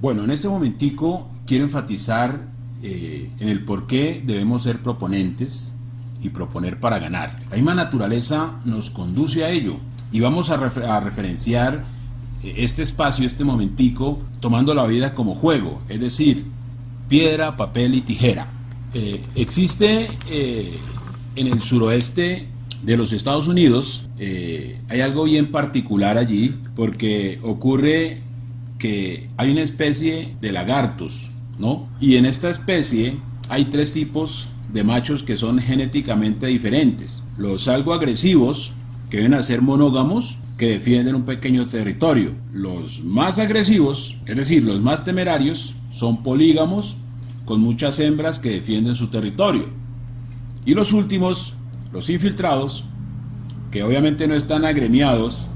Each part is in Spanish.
Bueno, en este momentico quiero enfatizar en el por qué debemos ser proponentes y proponer para ganar. La misma naturaleza nos conduce a ello y vamos a referenciar este espacio, este momentico, tomando la vida como juego, es decir, piedra, papel y tijera. Existe en el suroeste de los Estados Unidos, hay algo bien particular allí, porque ocurre que hay una especie de lagartos, ¿no? Y en esta especie hay tres tipos de machos que son genéticamente diferentes. Los algo agresivos, que vienen a ser monógamos, que defienden un pequeño territorio. Los más agresivos, es decir, los más temerarios, son polígamos, con muchas hembras que defienden su territorio. Y los últimos, los infiltrados, que obviamente no están agremiados,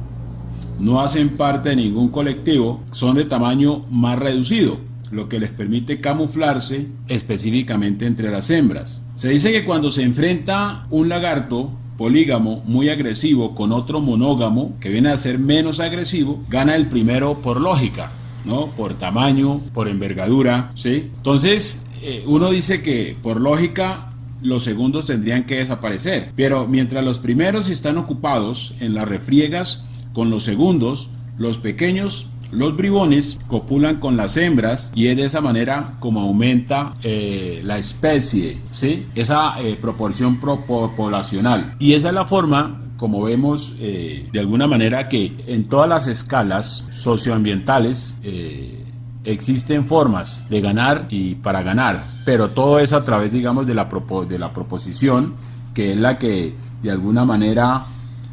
no hacen parte de ningún colectivo, son de tamaño más reducido, lo que les permite camuflarse específicamente entre las hembras. Se dice que cuando se enfrenta un lagarto polígamo muy agresivo con otro monógamo que viene a ser menos agresivo, gana el primero por lógica, ¿no? Por tamaño, por envergadura, ¿sí? Entonces, uno dice que por lógica los segundos tendrían que desaparecer, pero mientras los primeros están ocupados en las refriegas con los segundos, los pequeños, los bribones, copulan con las hembras y es de esa manera como aumenta la especie, ¿sí? Esa proporción poblacional. Y esa es la forma como vemos de alguna manera que en todas las escalas socioambientales existen formas de ganar y para ganar, pero todo es a través, digamos, de la proposición, que es la que de alguna manera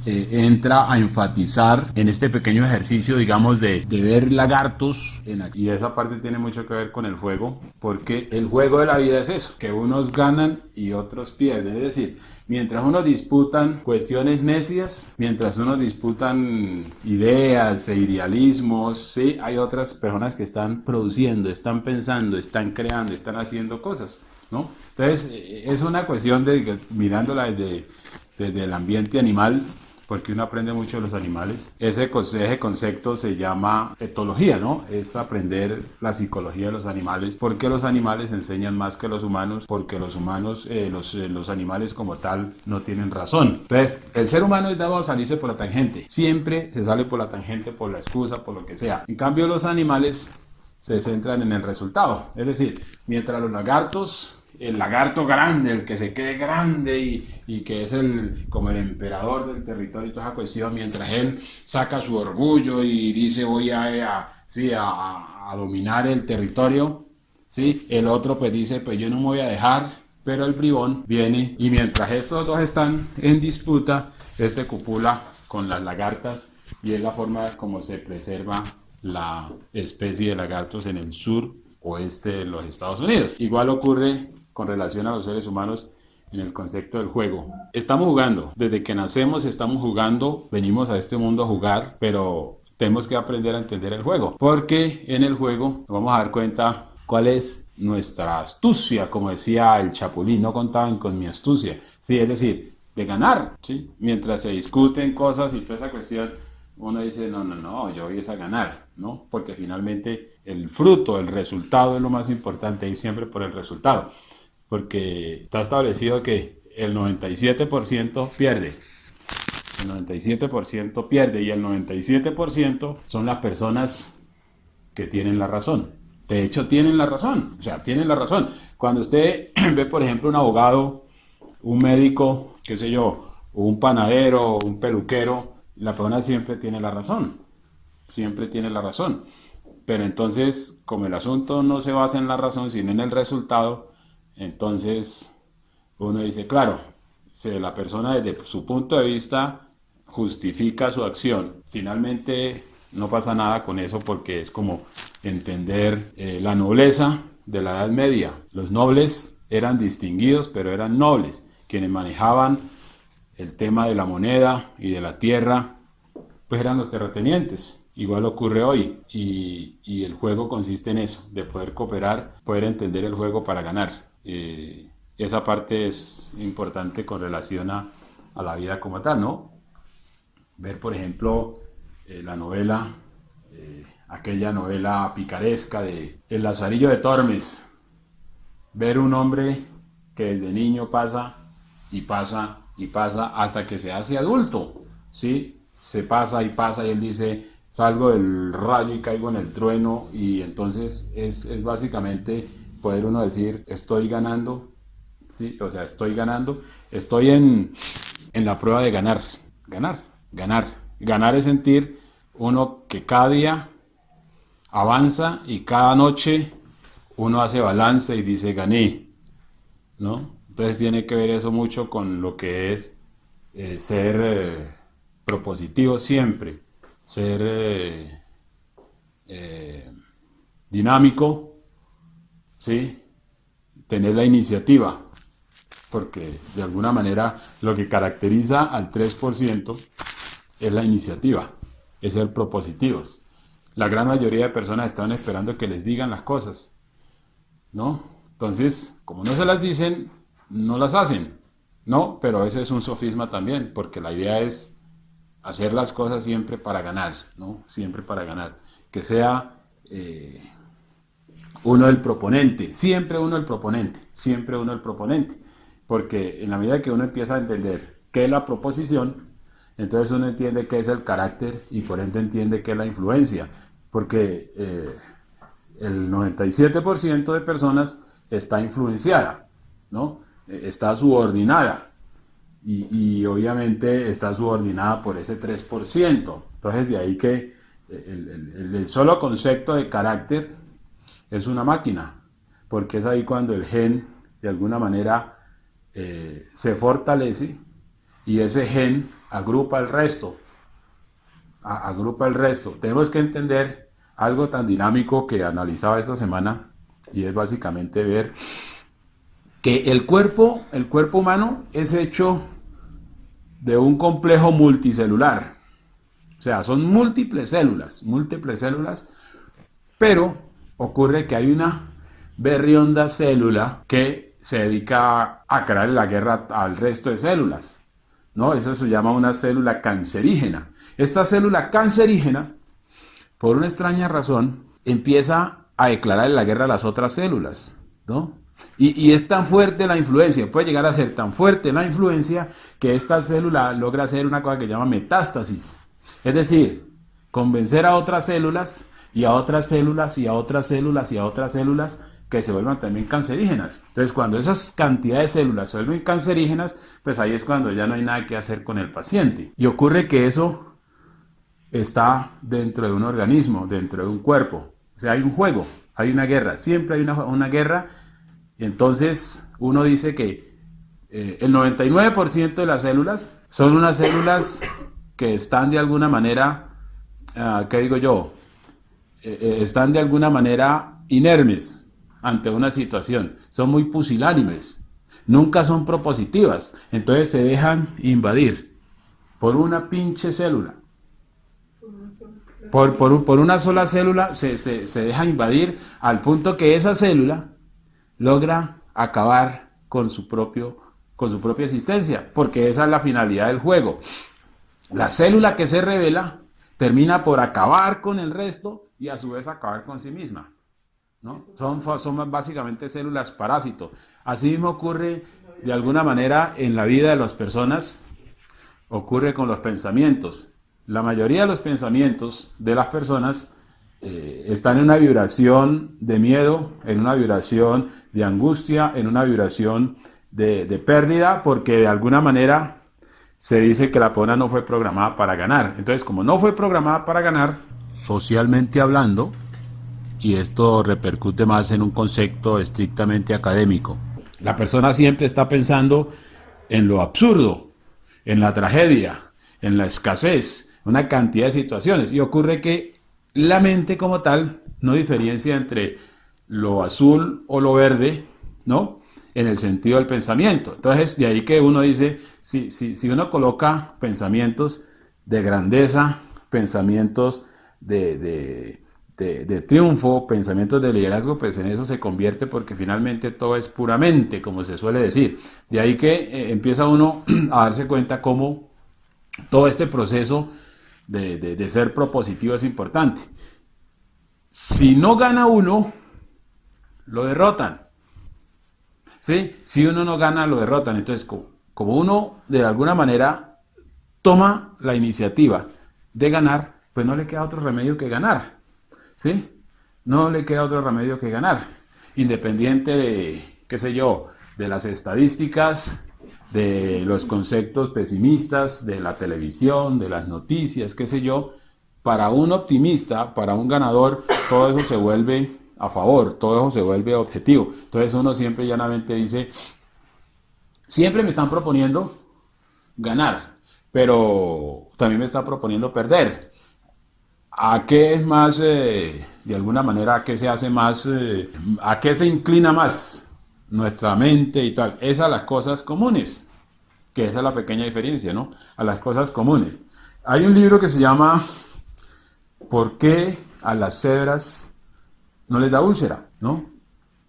entra a enfatizar en este pequeño ejercicio, digamos, de ver lagartos y esa parte tiene mucho que ver con el juego, porque el juego de la vida es eso, que unos ganan y otros pierden, es decir, mientras unos disputan cuestiones necias, mientras unos disputan ideas e idealismos, ¿sí? Hay otras personas que están produciendo, están pensando, están creando, están haciendo cosas, ¿no? Entonces, es una cuestión de mirándola desde el ambiente animal, porque uno aprende mucho de los animales. Ese concepto se llama etología, ¿no? Es aprender la psicología de los animales, porque los animales enseñan más que los humanos, porque los humanos, los animales como tal, no tienen razón. Entonces, el ser humano es dado a salirse por la tangente. Siempre se sale por la tangente, por la excusa, por lo que sea. En cambio, los animales se centran en el resultado. Es decir, mientras los lagartos, el lagarto grande, el que se cree grande y que es como el emperador del territorio y toda esa cuestión, mientras él saca su orgullo y dice voy a dominar el territorio, ¿sí? El otro pues dice pues yo no me voy a dejar, pero el bribón viene y mientras estos dos están en disputa, este copula con las lagartas y es la forma como se preserva la especie de lagartos en el sur oeste de los Estados Unidos. Igual ocurre con relación a los seres humanos en el concepto del juego. Estamos jugando, desde que nacemos estamos jugando, venimos a este mundo a jugar, pero tenemos que aprender a entender el juego, porque en el juego nos vamos a dar cuenta cuál es nuestra astucia, como decía el Chapulín, no contaban con mi astucia, sí, es decir, de ganar, ¿sí? Mientras se discuten cosas y toda esa cuestión, uno dice, no, yo voy a ganar, ¿no? Porque finalmente el fruto, el resultado es lo más importante, ir siempre por el resultado. Porque está establecido que el 97% pierde. El 97% pierde y el 97% son las personas que tienen la razón. De hecho, tienen la razón. O sea, tienen la razón. Cuando usted ve, por ejemplo, un abogado, un médico, qué sé yo, un panadero, un peluquero, la persona siempre tiene la razón. Siempre tiene la razón. Pero entonces, como el asunto no se basa en la razón, sino en el resultado, entonces uno dice, claro, si la persona desde su punto de vista justifica su acción, finalmente no pasa nada con eso porque es como entender la nobleza de la Edad Media. Los nobles eran distinguidos, pero eran nobles, quienes manejaban el tema de la moneda y de la tierra, pues eran los terratenientes. Igual ocurre hoy y el juego consiste en eso, de poder cooperar, poder entender el juego para ganar. Esa parte es importante con relación a la vida como tal, ¿no? Ver, por ejemplo, la novela aquella novela picaresca de El Lazarillo de Tormes. Ver un hombre que desde niño pasa y pasa y pasa hasta que se hace adulto, ¿sí? Se pasa y pasa y él dice, salgo del rayo y caigo en el trueno, y entonces es básicamente poder uno decir, estoy ganando, ¿sí? O sea, estoy ganando, estoy en la prueba de ganar, ganar, ganar. Ganar es sentir uno que cada día avanza y cada noche uno hace balance y dice gané, ¿no? Entonces tiene que ver eso mucho con lo que es ser propositivo siempre, ser dinámico, ¿sí? Tener la iniciativa, porque de alguna manera lo que caracteriza al 3% es la iniciativa, es ser propositivos. La gran mayoría de personas están esperando que les digan las cosas, ¿no? Entonces, como no se las dicen, no las hacen, ¿no? Pero ese es un sofisma también, porque la idea es hacer las cosas siempre para ganar, ¿no? Siempre para ganar. Que sea uno el proponente, siempre uno el proponente, siempre uno el proponente. Porque en la medida que uno empieza a entender qué es la proposición, entonces uno entiende qué es el carácter y por ende entiende qué es la influencia. Porque el 97% de personas está influenciada, ¿no? Está subordinada y obviamente está subordinada por ese 3%. Entonces de ahí que el solo concepto de carácter es una máquina, porque es ahí cuando el gen de alguna manera se fortalece y ese gen agrupa el resto. Agrupa el resto. Tenemos que entender algo tan dinámico que analizaba esta semana y es básicamente ver que el cuerpo humano es hecho de un complejo multicelular. O sea, son múltiples células, pero ocurre que hay una berrionda célula que se dedica a crear la guerra al resto de células, ¿no? Eso se llama una célula cancerígena. Esta célula cancerígena, por una extraña razón, empieza a declarar la guerra a las otras células, ¿no? Y es tan fuerte la influencia, puede llegar a ser tan fuerte la influencia que esta célula logra hacer una cosa que se llama metástasis. Es decir, convencer a otras células y a otras células y a otras células y a otras células que se vuelvan también cancerígenas. Entonces, cuando esas cantidades de células se vuelven cancerígenas, pues ahí es cuando ya no hay nada que hacer con el paciente. Y ocurre que eso está dentro de un organismo, dentro de un cuerpo. O sea, hay un juego, hay una guerra, siempre hay una guerra. Y entonces uno dice que el 99% de las células son unas células que están de alguna manera, ¿qué digo yo? Están de alguna manera inermes ante una situación, son muy pusilánimes, nunca son propositivas, entonces se dejan invadir por una pinche célula. Por una sola célula se deja invadir al punto que esa célula logra acabar con su propia existencia, porque esa es la finalidad del juego. La célula que se revela termina por acabar con el resto y a su vez acabar con sí misma, ¿no? Son básicamente células parásitos. Así mismo ocurre de alguna manera en la vida de las personas, ocurre con los pensamientos. La mayoría de los pensamientos de las personas están en una vibración de miedo, en una vibración de angustia, en una vibración de pérdida, porque de alguna manera se dice que la persona no fue programada para ganar. Entonces, como no fue programada para ganar, socialmente hablando, y esto repercute más en un concepto estrictamente académico, la persona siempre está pensando en lo absurdo, en la tragedia, en la escasez, una cantidad de situaciones, y ocurre que la mente como tal no diferencia entre lo azul o lo verde, ¿no? En el sentido del pensamiento. Entonces, de ahí que uno dice, si uno coloca pensamientos de grandeza, pensamientos de triunfo, pensamientos de liderazgo, pues en eso se convierte, porque finalmente todo es puramente, como se suele decir. De ahí que empieza uno a darse cuenta cómo todo este proceso de ser propositivo es importante. si no gana uno, lo derrotan. ¿Sí? Si uno no gana, lo derrotan. Entonces, como uno de alguna manera toma la iniciativa de ganar, pues no le queda otro remedio que ganar. ¿Sí? No le queda otro remedio que ganar. Independiente de, qué sé yo, de las estadísticas, de los conceptos pesimistas, de la televisión, de las noticias, qué sé yo, para un optimista, para un ganador, todo eso se vuelve a favor, todo eso se vuelve objetivo. Entonces uno siempre llanamente dice, siempre me están proponiendo ganar, pero también me están proponiendo perder. ¿A qué es más, de alguna manera, a qué se hace más, a qué se inclina más nuestra mente y tal? Es a las cosas comunes, que esa es la pequeña diferencia, ¿no? A las cosas comunes. Hay un libro que se llama ¿Por qué a las cebras no les da úlcera? ¿No?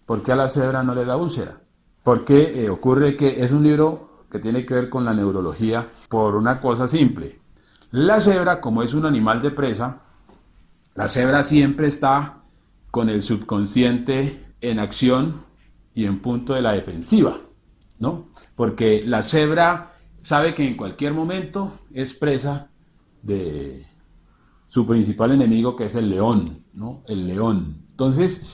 ¿Por qué a las cebras no les da úlcera? Porque ocurre que es un libro que tiene que ver con la neurología por una cosa simple. La cebra, como es un animal de presa, la cebra siempre está con el subconsciente en acción y en punto de la defensiva, ¿no? Porque la cebra sabe que en cualquier momento es presa de su principal enemigo, que es el león, ¿no? El león. Entonces,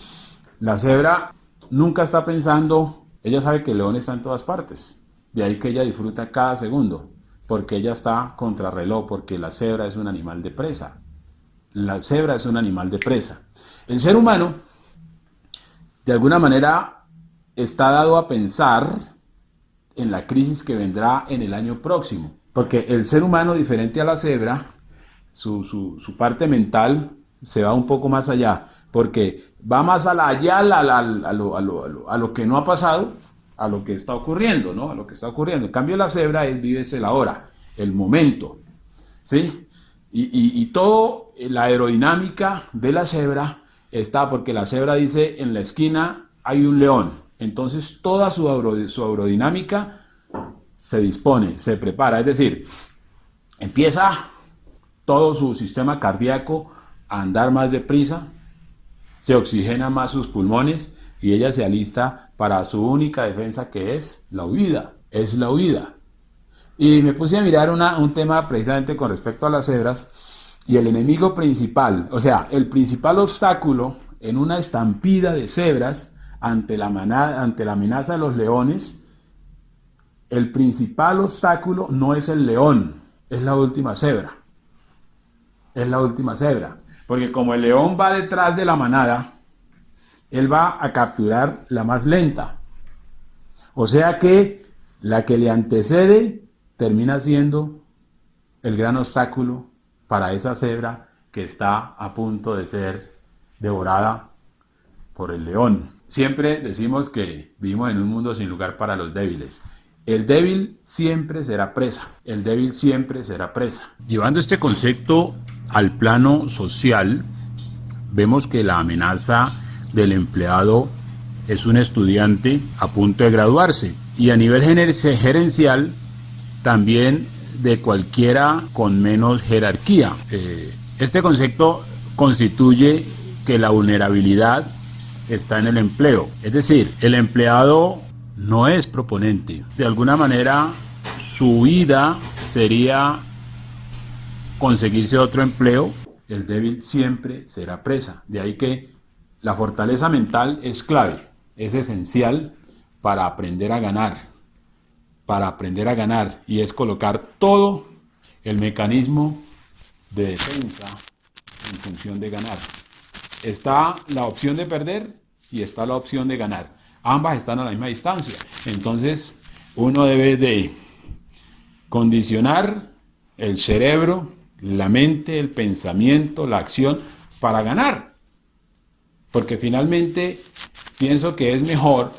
la cebra nunca está pensando, ella sabe que el león está en todas partes, de ahí que ella disfruta cada segundo, porque ella está contrarreloj, porque la cebra es un animal de presa. La cebra es un animal de presa. El ser humano, de alguna manera, está dado a pensar en la crisis que vendrá en el año próximo. Porque el ser humano, diferente a la cebra, su parte mental se va un poco más allá. Porque va más allá a lo que no ha pasado, a lo que está ocurriendo, ¿no? A lo que está ocurriendo. En cambio, la cebra vive el ahora, el momento. ¿Sí? Y todo la aerodinámica de la cebra está porque la cebra dice en la esquina hay un león. Entonces toda su aerodinámica se dispone, se prepara. Es decir, empieza todo su sistema cardíaco a andar más deprisa, se oxigena más sus pulmones y ella se alista para su única defensa, que es la huida. Es la huida. Y me puse a mirar un tema precisamente con respecto a las cebras, y el enemigo principal, o sea, el principal obstáculo en una estampida de cebras ante la amenaza de los leones, el principal obstáculo no es el león, es la última cebra. Es la última cebra. Porque como el león va detrás de la manada, él va a capturar la más lenta. O sea que la que le antecede termina siendo el gran obstáculo para esa cebra que está a punto de ser devorada por el león. Siempre decimos que vivimos en un mundo sin lugar para los débiles. El débil siempre será presa. El débil siempre será presa. Llevando este concepto al plano social, vemos que la amenaza del empleado es un estudiante a punto de graduarse. Y a nivel gerencial, también de cualquiera con menos jerarquía. Este concepto constituye que la vulnerabilidad está en el empleo. Es decir, el empleado no es proponente. De alguna manera, su vida sería conseguirse otro empleo. El débil siempre será presa. De ahí que la fortaleza mental es clave, es esencial para aprender a ganar. Y es colocar todo el mecanismo de defensa en función de ganar. Está la opción de perder y está la opción de ganar. Ambas están a la misma distancia. Entonces, uno debe de condicionar el cerebro, la mente, el pensamiento, la acción para ganar. Porque finalmente pienso que es mejor,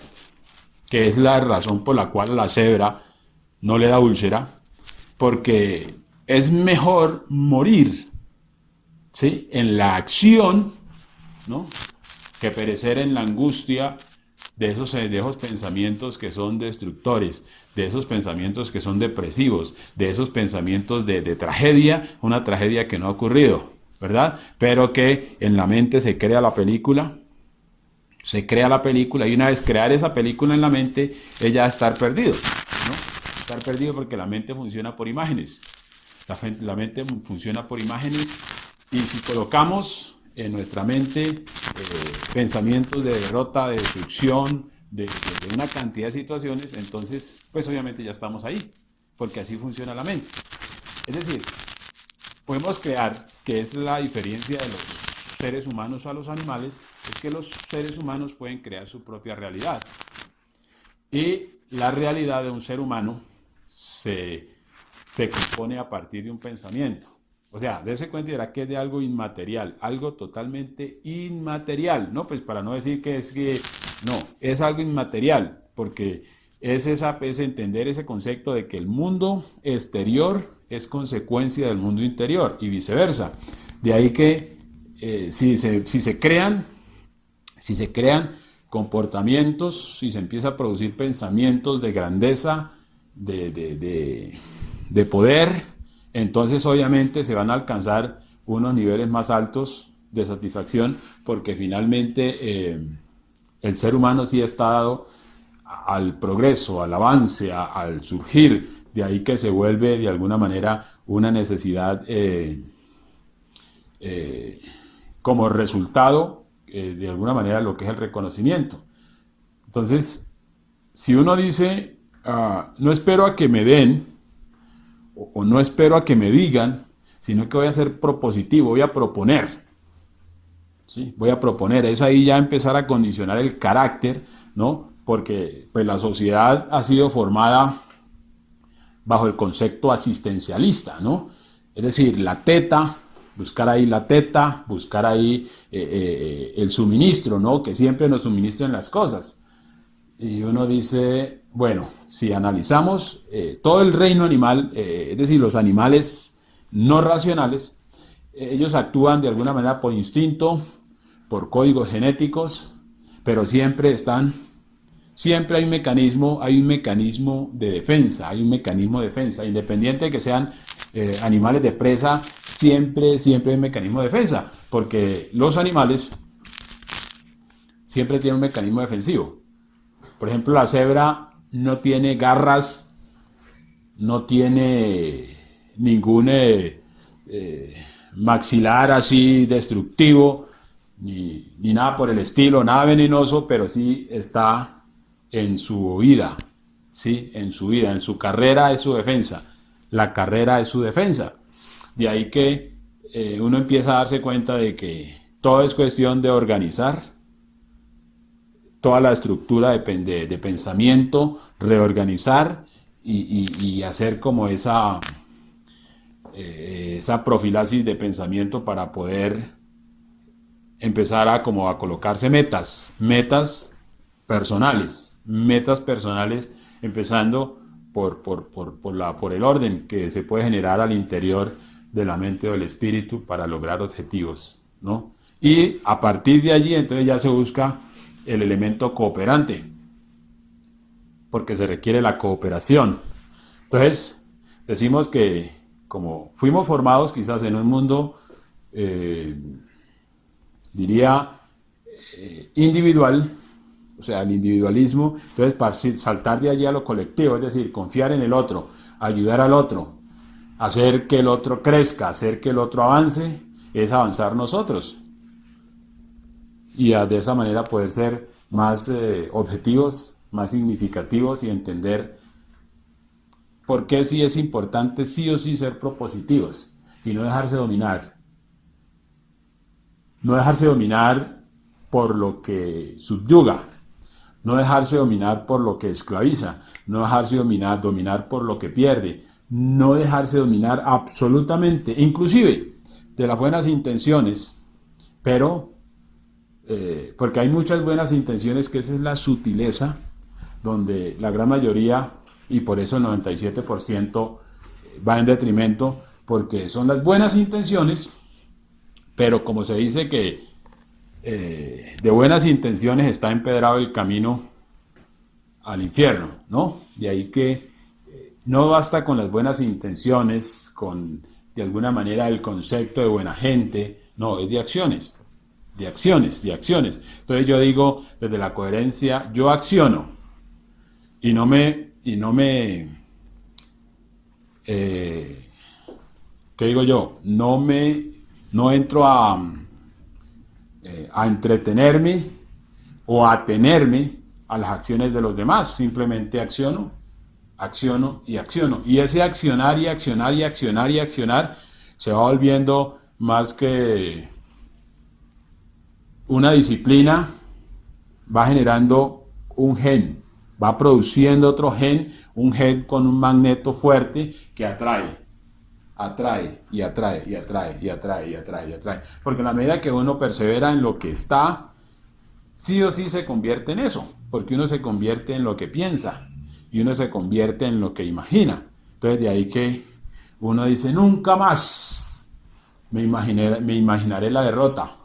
que es la razón por la cual la cebra no le da úlcera, porque es mejor morir, ¿sí?, en la acción, ¿no?, que perecer en la angustia de esos pensamientos que son destructores, de esos pensamientos que son depresivos, de esos pensamientos de tragedia, una tragedia que no ha ocurrido. ¿verdad? Pero que en la mente se crea la película, y una vez crear esa película en la mente es ya estar perdido, ¿no? Estar perdido porque la mente funciona por imágenes. La mente funciona por imágenes y si colocamos en nuestra mente pensamientos de derrota, de destrucción, de una cantidad de situaciones, entonces pues obviamente ya estamos ahí, porque así funciona la mente. Es decir, podemos crear, que es la diferencia de los seres humanos a los animales, es que los seres humanos pueden crear su propia realidad. Y la realidad de un ser humano se compone a partir de un pensamiento. O sea, dése cuenta y verá que es de algo inmaterial, algo totalmente inmaterial, ¿no? Pues para no decir que no, es algo inmaterial, porque es entender ese concepto de que el mundo exterior es consecuencia del mundo interior y viceversa. De ahí que si se crean comportamientos, si se empieza a producir pensamientos de grandeza, de poder, entonces obviamente se van a alcanzar unos niveles más altos de satisfacción, porque finalmente el ser humano sí está dado al progreso, al avance, al surgir. De ahí que se vuelve de alguna manera una necesidad como resultado de alguna manera lo que es el reconocimiento. Entonces, si uno dice, no espero a que me den, o no espero a que me digan, sino que voy a ser propositivo, voy a proponer. ¿Sí? Voy a proponer, es ahí ya empezar a condicionar el carácter, ¿no? Porque pues, la sociedad ha sido formada bajo el concepto asistencialista, ¿no? Es decir, la teta, buscar ahí la teta, buscar ahí el suministro, ¿no? Que siempre nos suministren las cosas. Y uno dice, bueno, si analizamos todo el reino animal, es decir, los animales no racionales, ellos actúan de alguna manera por instinto, por códigos genéticos, pero siempre hay un mecanismo de defensa, independiente de que sean animales de presa, siempre hay un mecanismo de defensa, porque los animales siempre tienen un mecanismo defensivo. Por ejemplo, la cebra no tiene garras, no tiene ningún maxilar así destructivo, ni nada por el estilo, nada venenoso, pero sí está en su vida, ¿sí? En su carrera es su defensa, la carrera es su defensa. De ahí que uno empieza a darse cuenta de que todo es cuestión de organizar, toda la estructura de pensamiento, reorganizar y hacer como esa profilaxis de pensamiento para poder empezar a colocarse metas personales, empezando por el orden que se puede generar al interior de la mente o del espíritu para lograr objetivos, ¿no? Y a partir de allí entonces ya se busca el elemento cooperante, porque se requiere la cooperación. Entonces decimos que como fuimos formados quizás en un mundo diría individual, o sea, el individualismo, entonces para saltar de allí a lo colectivo, es decir, confiar en el otro, ayudar al otro, hacer que el otro crezca, hacer que el otro avance, es avanzar nosotros. Y de esa manera poder ser más objetivos, más significativos y entender por qué sí es importante sí o sí ser propositivos y no dejarse dominar. No dejarse dominar por lo que subyuga, no dejarse dominar por lo que esclaviza, no dejarse dominar por lo que pierde, no dejarse dominar absolutamente, inclusive de las buenas intenciones, pero porque hay muchas buenas intenciones, que esa es la sutileza, donde la gran mayoría, y por eso el 97% va en detrimento, porque son las buenas intenciones, pero como se dice que de buenas intenciones está empedrado el camino al infierno, ¿no? De ahí que no basta con las buenas intenciones, con de alguna manera el concepto de buena gente, no, es de acciones, de acciones, de acciones. Entonces yo digo, desde la coherencia, yo acciono y no me, ¿qué digo yo? No entro a entretenerme o a atenerme a las acciones de los demás, simplemente acciono, acciono y acciono. Y ese accionar y accionar y accionar y accionar se va volviendo más que una disciplina, va generando un gen, va produciendo otro gen, un gen con un magneto fuerte que atrae y atrae y atrae y atrae y atrae y atrae. Porque en la medida que uno persevera en lo que está, sí o sí se convierte en eso, porque uno se convierte en lo que piensa y uno se convierte en lo que imagina. Entonces de ahí que uno dice, nunca más me imaginaré la derrota,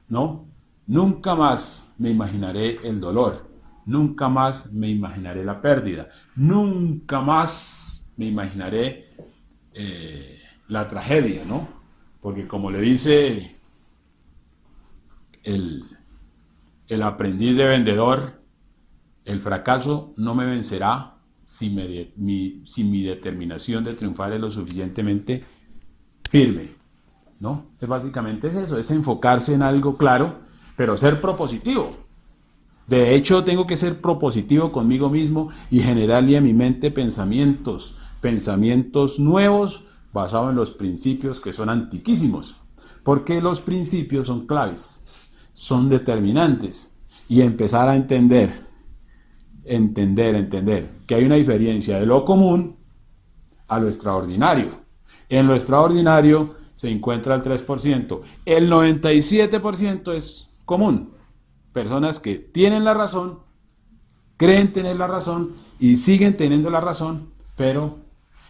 ¿no? Nunca más me imaginaré el dolor, nunca más me imaginaré la pérdida, nunca más me imaginaré la tragedia, ¿no? Porque como le dice el aprendiz de vendedor, el fracaso no me vencerá si mi determinación de triunfar es lo suficientemente firme, ¿no? Básicamente es eso, es enfocarse en algo claro, pero ser propositivo. De hecho, tengo que ser propositivo conmigo mismo y generarle a mi mente pensamientos nuevos basados en los principios que son antiquísimos. Porque los principios son claves, son determinantes. Y empezar a entender que hay una diferencia de lo común a lo extraordinario. En lo extraordinario se encuentra el 3%. El 97% es común. Personas que tienen la razón, creen tener la razón y siguen teniendo la razón, pero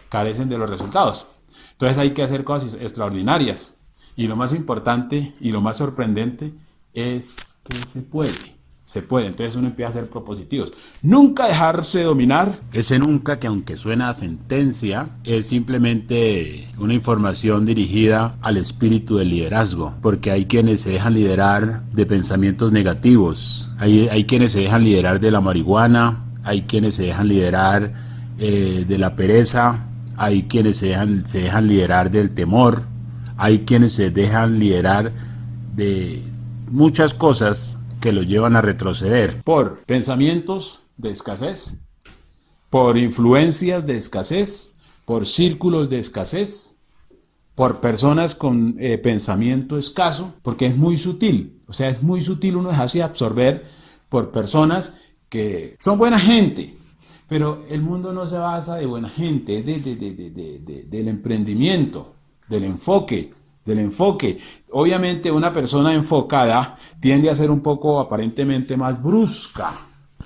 carecen de los resultados. Entonces hay que hacer cosas extraordinarias. Y lo más importante y lo más sorprendente es que se puede. Se puede, entonces uno empieza a ser propositivos. Nunca dejarse dominar. Ese nunca, que aunque suena a sentencia, es simplemente una información dirigida al espíritu del liderazgo, porque hay quienes se dejan liderar de pensamientos negativos, hay quienes se dejan liderar de la marihuana, hay quienes se dejan liderar de la pereza, hay quienes se dejan liderar del temor, hay quienes se dejan liderar de muchas cosas que lo llevan a retroceder por pensamientos de escasez, por influencias de escasez, por círculos de escasez, por personas con pensamiento escaso, porque es muy sutil, o sea, es muy sutil uno dejarse absorber por personas que son buena gente, pero el mundo no se basa de buena gente, es del emprendimiento, del enfoque. Obviamente una persona enfocada tiende a ser un poco aparentemente más brusca,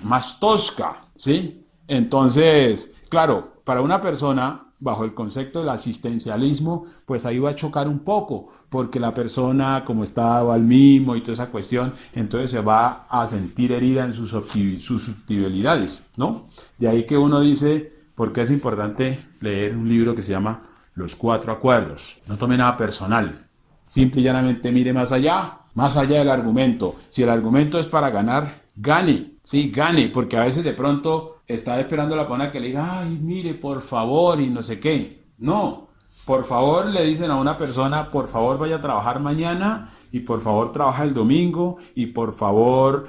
más tosca, ¿sí? Entonces, claro, para una persona bajo el concepto del asistencialismo, pues ahí va a chocar un poco, porque la persona, como está dado al mimo y toda esa cuestión, entonces se va a sentir herida en sus susceptibilidades, ¿no? De ahí que uno dice, ¿por qué es importante leer un libro que se llama Los 4 Acuerdos? No tome nada personal, simple y llanamente mire más allá del argumento. Si el argumento es para ganar, gane, sí, gane, porque a veces de pronto está esperando a la persona que le diga, ay, mire, por favor, y no sé qué. No, por favor, le dicen a una persona, por favor, vaya a trabajar mañana, y por favor, trabaja el domingo, y por favor,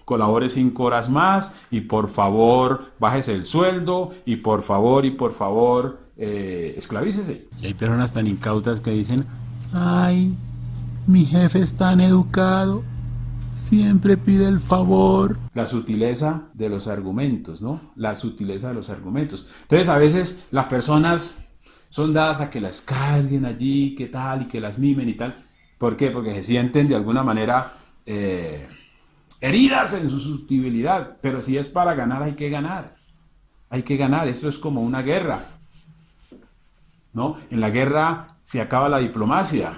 colabore 5 horas más, y por favor, bájese el sueldo, y por favor, esclavícese. Y hay personas tan incautas que dicen, ay, mi jefe es tan educado, siempre pide el favor. La sutileza de los argumentos, ¿no? La sutileza de los argumentos. Entonces, a veces las personas son dadas a que las carguen allí, que tal, y que las mimen y tal. ¿Por qué? Porque se sienten de alguna manera heridas en su susceptibilidad. Pero si es para ganar, hay que ganar. Hay que ganar. Esto es como una guerra, ¿no? En la guerra se acaba la diplomacia.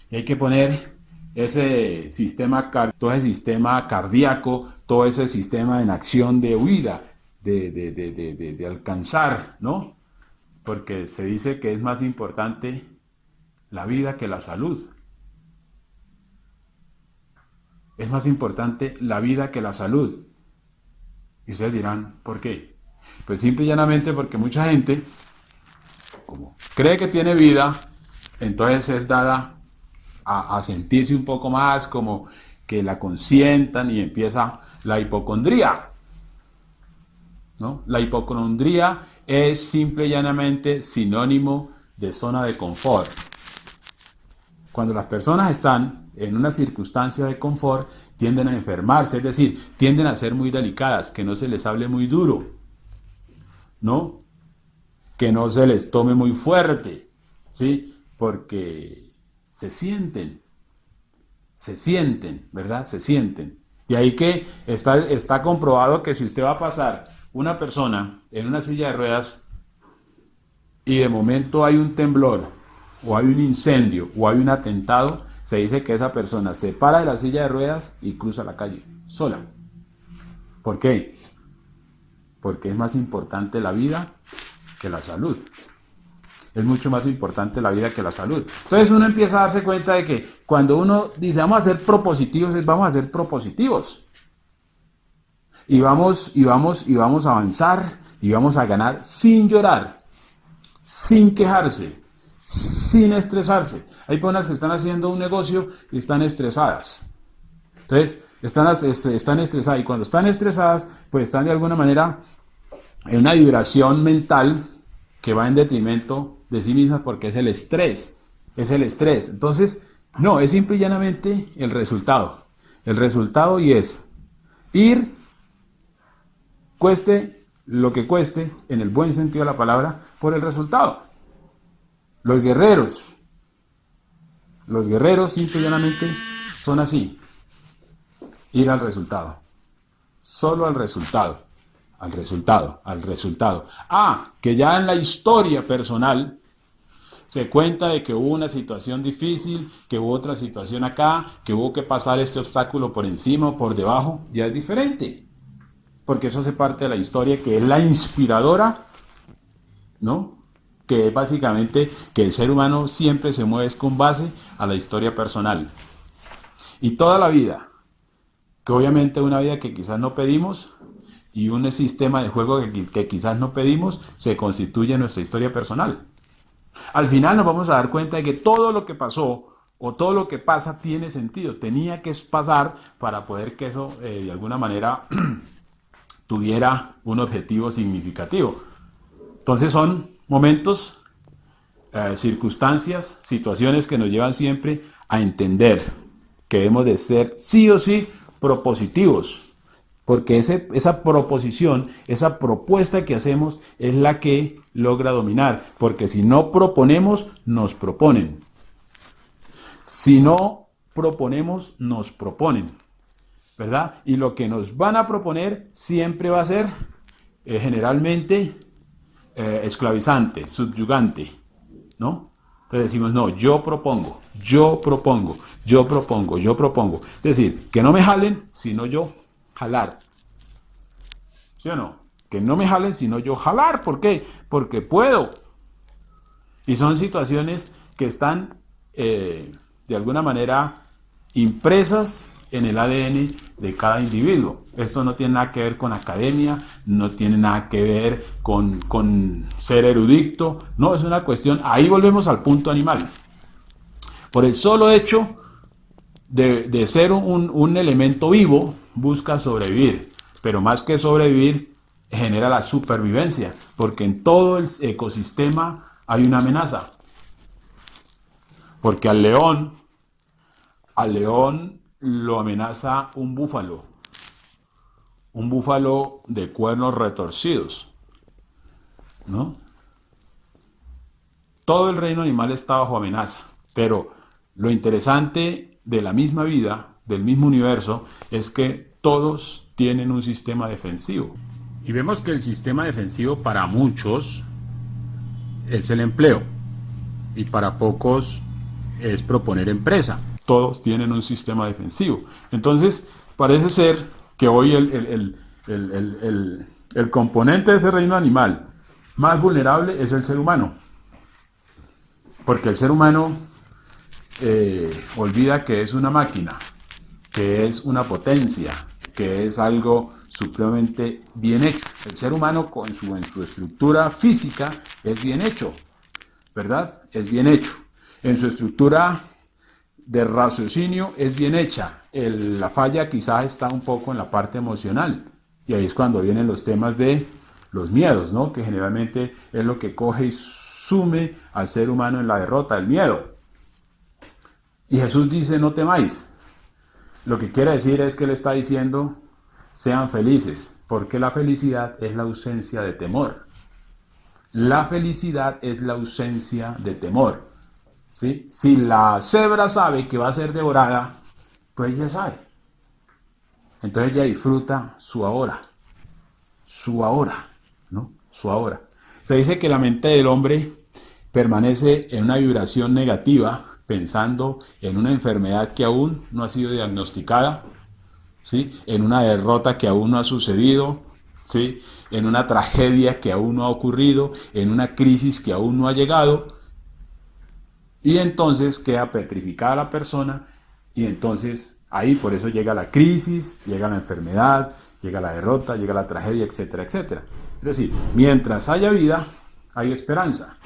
Y hay que poner ese sistema, todo ese sistema cardíaco, todo ese sistema en acción de huida, de alcanzar, ¿no? porque se dice que es más importante la vida que la salud. Es más importante la vida que la salud. Y ustedes dirán, ¿por qué? Pues simple y llanamente porque mucha gente, como cree que tiene vida, entonces es dada a sentirse un poco más como que la consientan y empieza la hipocondría, ¿no? La hipocondría es simple y llanamente sinónimo de zona de confort. Cuando las personas están en una circunstancia de confort, tienden a enfermarse, es decir, tienden a ser muy delicadas, que no se les hable muy duro, ¿no? Que no se les tome muy fuerte, ¿sí? Porque se sienten, ¿verdad? Se sienten. Y ahí que está comprobado que si usted va a pasar una persona en una silla de ruedas y de momento hay un temblor, o hay un incendio, o hay un atentado, se dice que esa persona se para de la silla de ruedas y cruza la calle, sola. ¿Por qué? Porque es más importante la vida que la salud. Es mucho más importante la vida que la salud. Entonces uno empieza a darse cuenta de que cuando uno dice vamos a ser propositivos, vamos a ser propositivos. Y vamos a avanzar y vamos a ganar sin llorar, sin quejarse, sin estresarse. Hay personas que están haciendo un negocio y están estresadas. Entonces, están estresadas y cuando están estresadas, pues están de alguna manera en una vibración mental que va en detrimento de sí mismas porque es el estrés. Es el estrés. Entonces, no, es simple y llanamente el resultado. El resultado y es ir, cueste lo que cueste, en el buen sentido de la palabra, por el resultado. Los guerreros simple y llanamente son así. Ir al resultado. Solo al resultado. Al resultado. Al resultado. Que ya en la historia personal se cuenta de que hubo una situación difícil, que hubo otra situación acá, que hubo que pasar este obstáculo por encima o por debajo, ya es diferente. Porque eso hace parte de la historia que es la inspiradora, ¿no? Que es básicamente que el ser humano siempre se mueve con base a la historia personal. Y toda la vida, que obviamente una vida que quizás no pedimos y un sistema de juego que quizás no pedimos, se constituye en nuestra historia personal. Al final nos vamos a dar cuenta de que todo lo que pasó o todo lo que pasa tiene sentido, tenía que pasar para poder que eso de alguna manera tuviera un objetivo significativo. Entonces son momentos, circunstancias, situaciones que nos llevan siempre a entender que debemos de ser sí o sí propositivos, porque esa proposición, esa propuesta que hacemos es la que logra dominar, porque si no proponemos, nos proponen. Si no proponemos, nos proponen, ¿verdad? Y lo que nos van a proponer siempre va a ser generalmente esclavizante, subyugante, ¿no? Entonces decimos, no, yo propongo. Es decir, que no me jalen, sino yo jalar. ¿Sí o no? Que no me jalen, sino yo jalar. ¿Por qué? Porque puedo. Y son situaciones que están, de alguna manera, impresas en el ADN de cada individuo. Esto no tiene nada que ver con academia, no tiene nada que ver con ser erudito, no, es una cuestión, ahí volvemos al punto animal. Por el solo hecho de ser un elemento vivo, busca sobrevivir, pero más que sobrevivir, genera la supervivencia, porque en todo el ecosistema hay una amenaza. Porque al león lo amenaza un búfalo de cuernos retorcidos, ¿no? Todo el reino animal está bajo amenaza, pero lo interesante de la misma vida, del mismo universo, es que todos tienen un sistema defensivo. Y vemos que el sistema defensivo para muchos es el empleo y para pocos es proponer empresa. Todos tienen un sistema defensivo. Entonces, parece ser que hoy el componente de ese reino animal más vulnerable es el ser humano. Porque el ser humano olvida que es una máquina, que es una potencia, que es algo supremamente bien hecho. El ser humano en su estructura física es bien hecho, ¿verdad? Es bien hecho. En su estructura de raciocinio es bien hecha. La falla quizás está un poco en la parte emocional. Y ahí es cuando vienen los temas de los miedos, ¿no? Que generalmente es lo que coge y sume al ser humano en la derrota, el miedo. Y Jesús dice, no temáis. Lo que quiere decir es que Él está diciendo, sean felices, porque la felicidad es la ausencia de temor. La felicidad es la ausencia de temor. ¿Sí? Si la cebra sabe que va a ser devorada, pues ella sabe. Entonces ella disfruta su ahora, ¿no? Su ahora. Se dice que la mente del hombre permanece en una vibración negativa, pensando en una enfermedad que aún no ha sido diagnosticada, ¿sí? En una derrota que aún no ha sucedido, ¿sí? En una tragedia que aún no ha ocurrido, en una crisis que aún no ha llegado, y entonces queda petrificada la persona, y entonces ahí por eso llega la crisis, llega la enfermedad, llega la derrota, llega la tragedia, etcétera, etcétera. Es decir, mientras haya vida, hay esperanza.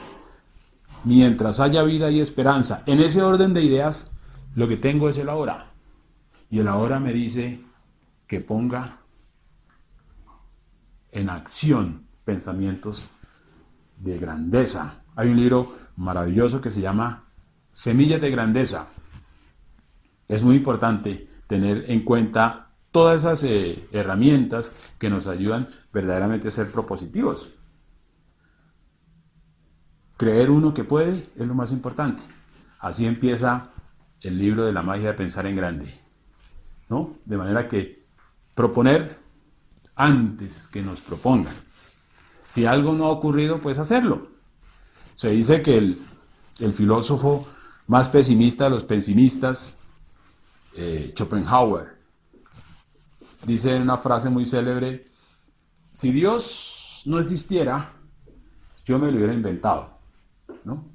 Mientras haya vida y esperanza. En ese orden de ideas, lo que tengo es el ahora. Y el ahora me dice que ponga en acción pensamientos de grandeza. Hay un libro maravilloso que se llama Semillas de Grandeza. Es muy importante tener en cuenta todas esas herramientas que nos ayudan verdaderamente a ser propositivos. Creer uno que puede es lo más importante. Así empieza el libro de la magia de pensar en grande, ¿no? De manera que proponer antes que nos propongan. Si algo no ha ocurrido, pues hacerlo. Se dice que el filósofo más pesimista de los pesimistas, Schopenhauer, dice en una frase muy célebre, si Dios no existiera, yo me lo hubiera inventado, ¿no?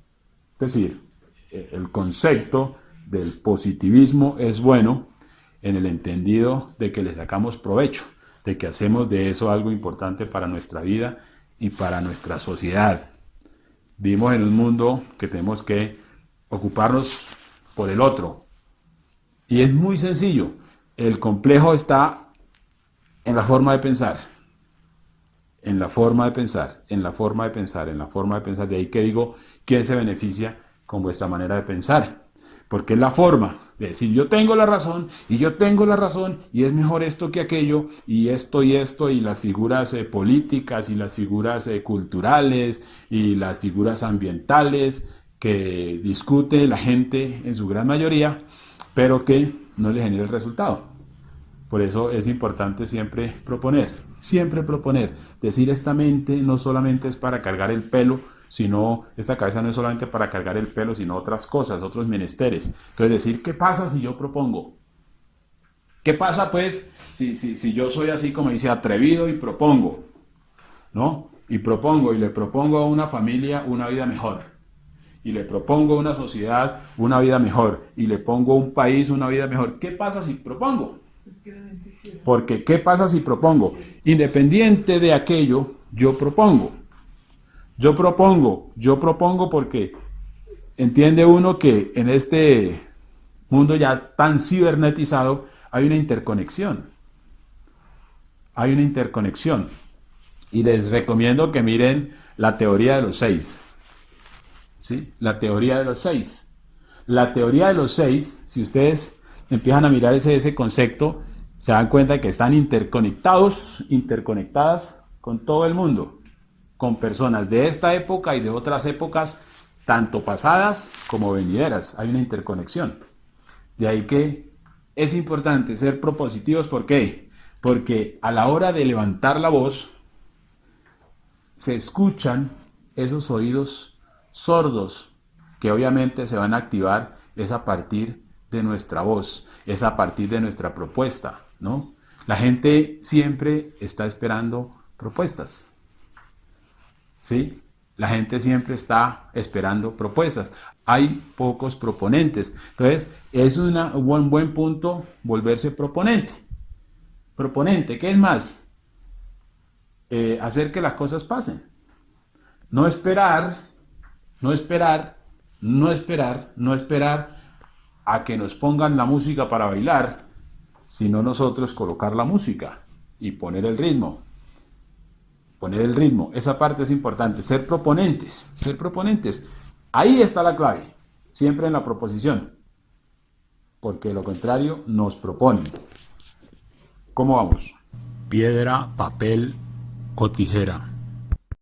Es decir, el concepto del positivismo es bueno en el entendido de que le sacamos provecho, de que hacemos de eso algo importante para nuestra vida y para nuestra sociedad. Vivimos en un mundo que tenemos que ocuparnos por el otro. Y es muy sencillo. El complejo está en la forma de pensar. En la forma de pensar, en la forma de pensar, en la forma de pensar. De ahí que digo, ¿quién se beneficia con vuestra manera de pensar? Porque es la forma de decir, yo tengo la razón, y yo tengo la razón, y es mejor esto que aquello, y esto, y las figuras políticas, y las figuras culturales, y las figuras ambientales, que discute la gente en su gran mayoría, pero que no le genera el resultado. Por eso es importante siempre proponer, decir esta mente no solamente es para cargar el pelo, sino esta cabeza no es solamente para cargar el pelo, sino otras cosas, otros menesteres. Entonces decir, ¿qué pasa si yo propongo? ¿Qué pasa pues si yo soy así como dice, atrevido y propongo? ¿No? Y le propongo a una familia una vida mejor. Y le propongo a una sociedad una vida mejor. Y le pongo a un país una vida mejor. ¿Qué pasa si propongo? Porque ¿qué pasa si propongo? Independiente de aquello, yo propongo. Yo propongo porque entiende uno que en este mundo ya tan cibernetizado hay una interconexión. Hay una interconexión. Y les recomiendo que miren la teoría de los 6. ¿Sí? La teoría de los 6. La teoría de los 6, si ustedes empiezan a mirar ese concepto, se dan cuenta que están interconectadas con todo el mundo, con personas de esta época y de otras épocas, tanto pasadas como venideras. Hay una interconexión. De ahí que es importante ser propositivos. ¿Por qué? Porque a la hora de levantar la voz, se escuchan esos oídos sordos que obviamente se van a activar es a partir de nuestra voz, es a partir de nuestra propuesta, ¿no? La gente siempre está esperando propuestas. ¿sí? La gente siempre está esperando propuestas. Hay pocos proponentes. Entonces, es un buen punto volverse proponente. Proponente, ¿qué es más? Hacer que las cosas pasen. No esperar, no esperar, no esperar, no esperar a que nos pongan la música para bailar, sino nosotros colocar la música y poner el ritmo. Poner el ritmo, esa parte es importante, ser proponentes, ser proponentes. Ahí está la clave, siempre en la proposición, porque de lo contrario nos proponen. ¿Cómo vamos? Piedra, papel o tijera.